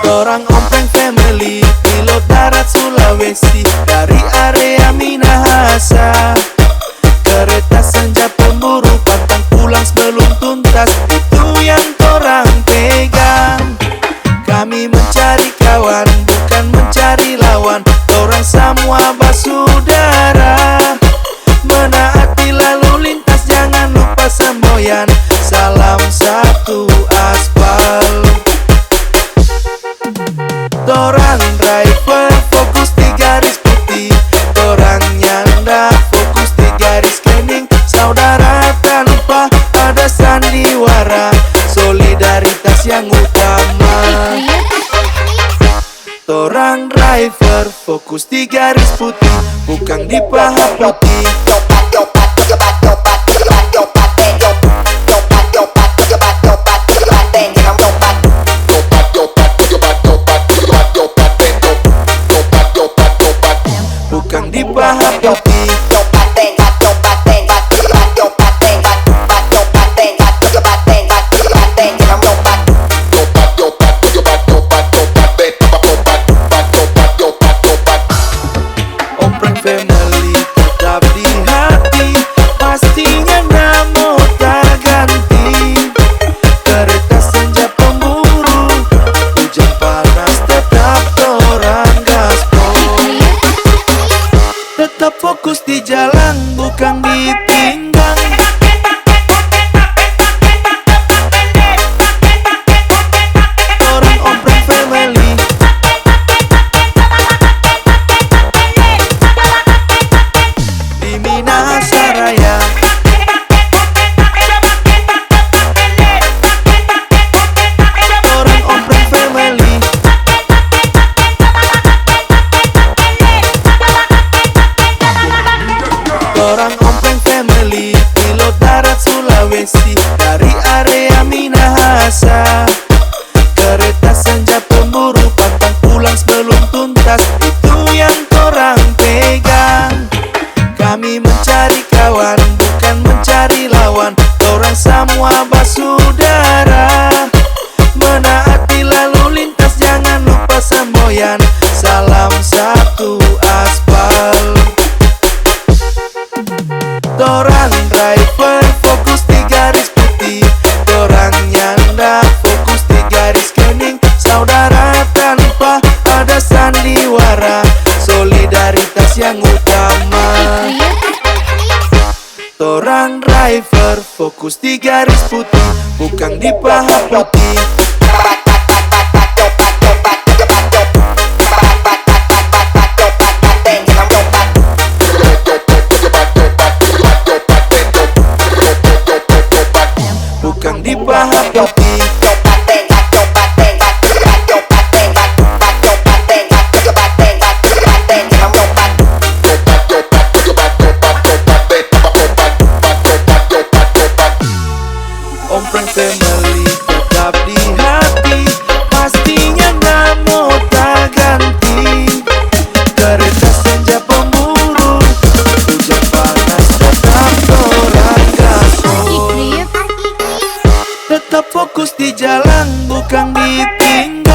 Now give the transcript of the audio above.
Torang Ompreng family, pilot darat Sulawesi, dari area Minahasa. Kereta senja pemburu, pantang pulang sebelum tuntas, itu yang torang pegang. Kami mencari kawan, bukan mencari lawan. Torang semua basudara, menaati lalu lintas, jangan lupa semboyan. Salam satu aspal. Torang driver fokus di garis putih, torang nyanda fokus di garis kening. Saudara tanpa ada sandiwara, solidaritas yang utama. Torang driver fokus di garis putih, bukan di paha putih. Bukan di paha putih. Ompreng family tetap di hati, pastinya namo tak ganti. Kereta senja pemburu, hujan panas tetap torang gaspol. Tetap fokus di jalan, bukan di pinggang. Orang Ompreng family, di Minahasa Raya. Orang Ompreng family, orang Ompreng family, pilot darat Sulawesi, dari area Minahasa. Kereta senja pemburu, pantang pulang sebelum tuntas, itu yang torang pegang. Kami mencari kawan, bukan mencari lawan. Torang semua basudara, menaati lalu lintas, jangan lupa semboyan. Salam satu aspal. Torang driver fokus di garis putih, torang nyanda fokus di garis kening. Saudara tanpa ada sandiwara, solidaritas yang utama. Torang driver fokus di garis putih, bukan di paha putih. Bukan di paha putih. Ompreng family tetap di hati, pastinya namo tak ganti. Kereta senja pemburu, hujan panas tetap torang gaspol. Tetap fokus di jalan, bukan di pinggang.